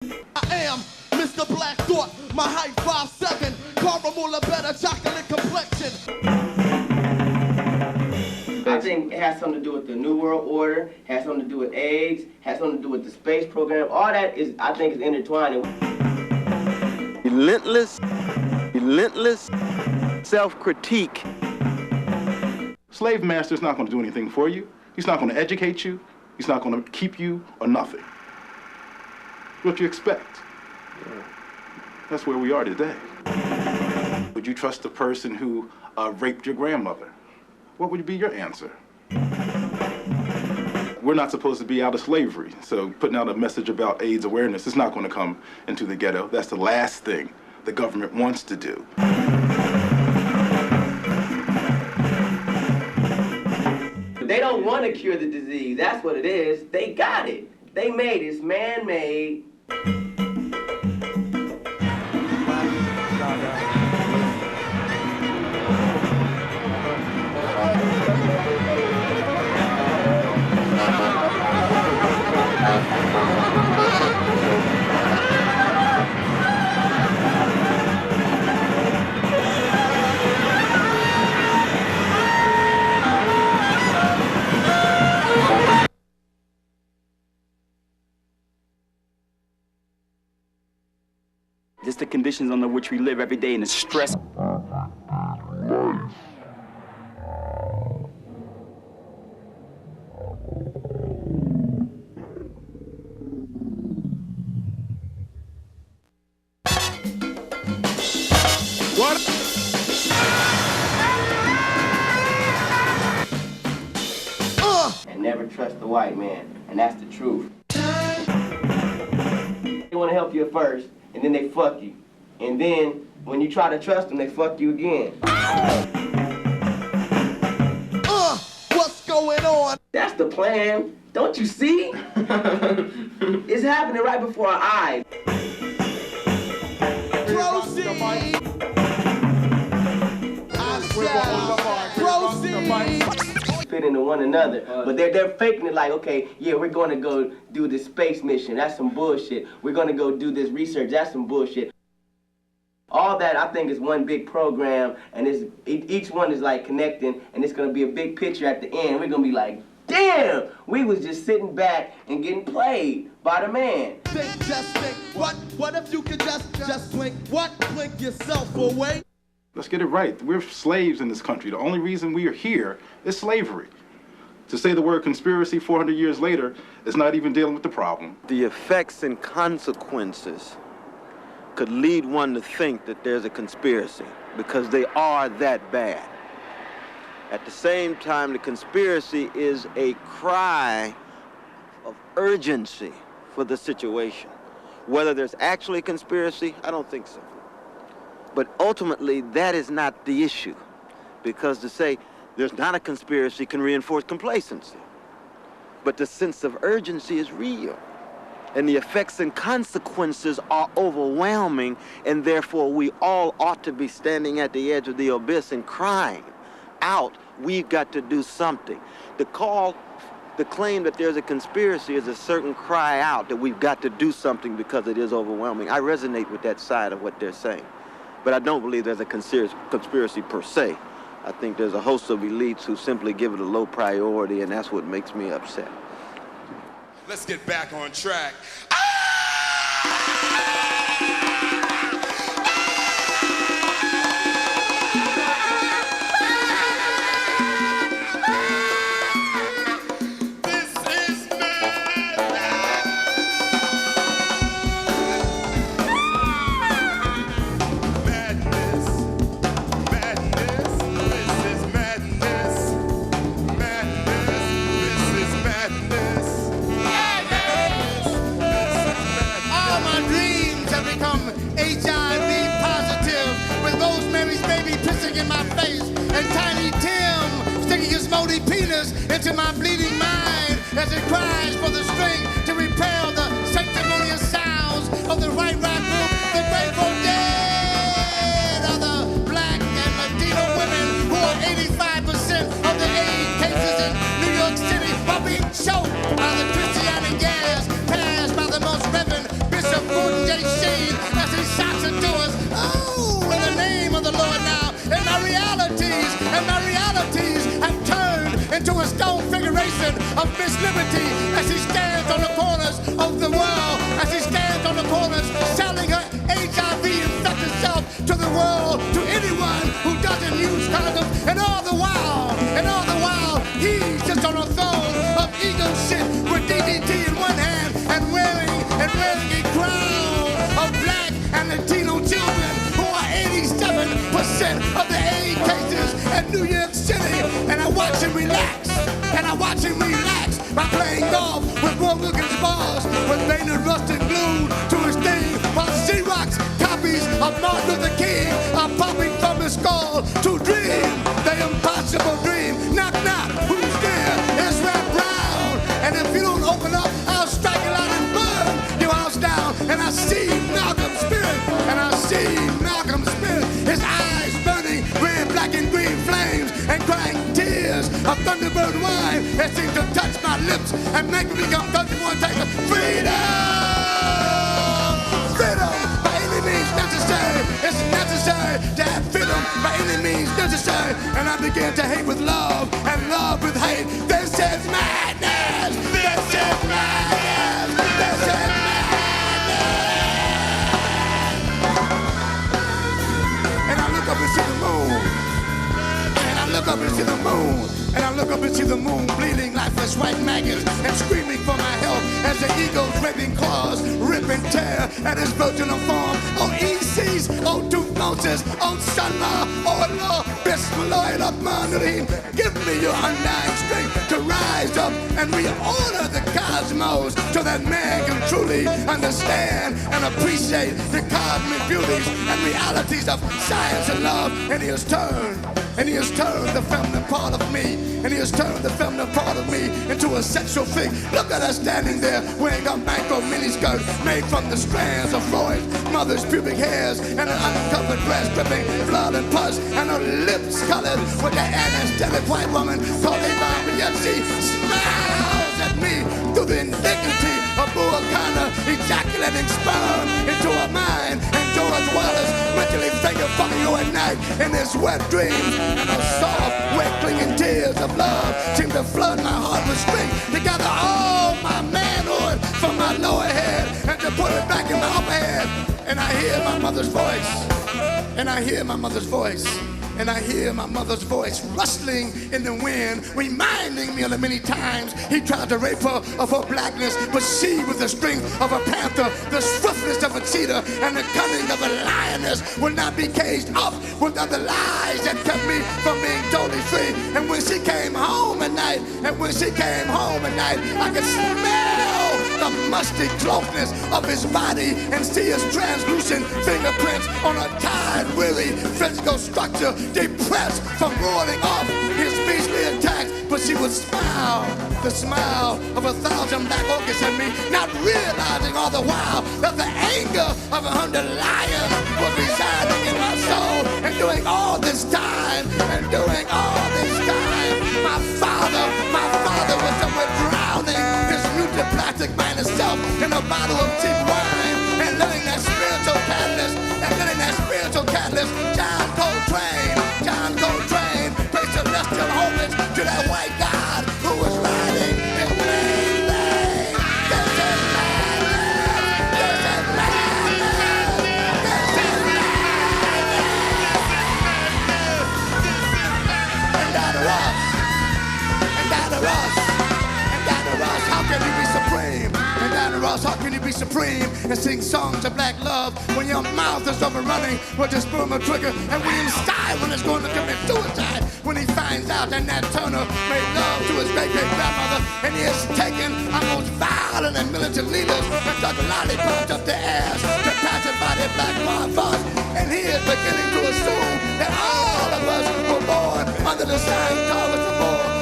I am Mr. Black Thought, my height 5'7", caramel a better chocolate complexion. I think it has something to do with the New World Order, has something to do with AIDS, has something to do with the space program. All that is, I think, is intertwined. Relentless self-critique. Slave master's not going to do anything for you. He's not going to educate you. He's not going to keep you or nothing. What you expect? That's where we are today. Would you trust the person who raped your grandmother? What would be your answer? We're not supposed to be out of slavery, so putting out a message about AIDS awareness is not going to come into the ghetto. That's the last thing the government wants to do. They don't want to cure the disease. That's what it is. They got it. They made it. It's man-made. Just the conditions under which we live every day and the stress. And never trust the white man, and that's the truth. They want to help you at first, and then they fuck you. And then, when you try to trust them, they fuck you again. What's going on? That's the plan. Don't you see? It's happening right before our eyes. Proceed! I said, proceed! Fit into one another, but they're faking it like, okay, yeah, we're going to go do this space mission. That's some bullshit. We're going to go do this research. That's some bullshit. All that, I think, is one big program, and each one is like connecting, and it's going to be a big picture at the end. We're going to be like, damn, we was just sitting back and getting played by the man. Just think, what if you could just blink? What? Blink yourself away? Let's get it right. We're slaves in this country. The only reason we are here is slavery. To say the word conspiracy 400 years later is not even dealing with the problem. The effects and consequences could lead one to think that there's a conspiracy because they are that bad. At the same time, the conspiracy is a cry of urgency for the situation. Whether there's actually a conspiracy, I don't think so. But ultimately, that is not the issue, because to say there's not a conspiracy can reinforce complacency. But the sense of urgency is real, and the effects and consequences are overwhelming, and therefore we all ought to be standing at the edge of the abyss and crying out, we've got to do something. The claim that there's a conspiracy is a certain cry out that we've got to do something because it is overwhelming. I resonate with that side of what they're saying. But I don't believe there's a conspiracy per se. I think there's a host of elites who simply give it a low priority, and that's what makes me upset. Let's get back on track. Into my bleeding mind as it cries for the strength to repel the sanctimonious sounds of the right group, the Grateful Dead, are the black and Latino women who are 85% of the AIDS cases in New York City while being choked by the Christianic gas passed by the most Reverend Bishop stone figuration of Miss Liberty as she stands on the corners of the world, as she stands on the corners selling her HIV-infected self to the world, to anyone who doesn't use condoms, and all the while, he's just on a throne of ego shit with DDT in one hand and wearing a crown of black and Latino children who are 87% of the AIDS cases in New York City. And I watch him relax, by playing golf with Roy Wilkins' balls, with Maynard Rustin glued to his thing, while Xerox copies of Martin Luther King are popping from his skull to dream the impossible dream. Knock, knock, who's there? It's Red Brown. And if you don't open up, I'll strike it out and burn your house down. And I see Malcolm's spirit, his eyes burning red, black, and green flames, and crying tears of Thunderbird wine that seems to touch my lips and make me become thirsty for a taste of freedom. Freedom by any means necessary. It's necessary to have freedom by any means necessary. And I began to hate with love and love with hate. This is madness. This is madness. This is madness. And I look up and see the moon. And I look up and see the moon. And I look up and see the moon bleeding lifeless white maggots and screaming for my help as the eagle's raping claws rip and tear at his virginal form. Oh, ECs, oh, Duke Moses, oh, Sunma, oh, Lord, Bismillah, Rahman, give me your undying strength to rise up and reorder the cosmos so that man can truly understand and appreciate the cosmic beauties and realities of science and love. And he has turned the feminine part of me, into a sexual thing. Look at her standing there wearing a micro miniskirt made from the strands of Freud's mother's pubic hairs, and an uncovered breast dripping blood and pus, and her lips colored with the anesthetic white woman called Yvonne, yet she smiles at me through the indignity of Buakana ejaculating sperm into her mind, and George Wallace mentally finger fucking you at night in his wet dreams, and her soft, wet, clinging tears of love seem to flood my heart with strength to gather all my manhood from my lower head and to put it back in my upper head. And I hear my mother's voice, rustling in the wind, reminding me of the many times he tried to rape her of her blackness, but she, with the strength of a panther, the swiftness of a cheetah, and the cunning of a lioness, would not be caged up with other lies that kept me from being totally free. And when she came home at night, I could smell the musty closeness of his body and see his translucent fingerprints on a tired, weary physical structure, depressed from rolling off his beastly attacks. But she would smile, the smile of 1,000 black orchids in me, not realizing all the while that the anger of 100 lions was residing in my soul. And during all this time, my father was somewhere drowning his plastic man himself in a bottle of cheap wine, and letting that spiritual catalyst, John Coltrane, pay celestial homage to that white God who was riding his main lane. This is madness. This is madness. This is madness. And Diana Ross, how can you be supreme? And Diana Ross, how can you be supreme and sing songs of black love when your mouth is overrunning with the sperma trigger? And William Styron is going to commit suicide when he finds out that Nat Turner made love to his great-great-grandmother, and he has taken our most violent and militant leaders and stuck lollipops up their ass to pacify their black motherfuckers. And he is beginning to assume that all of us were born under the same covers of war.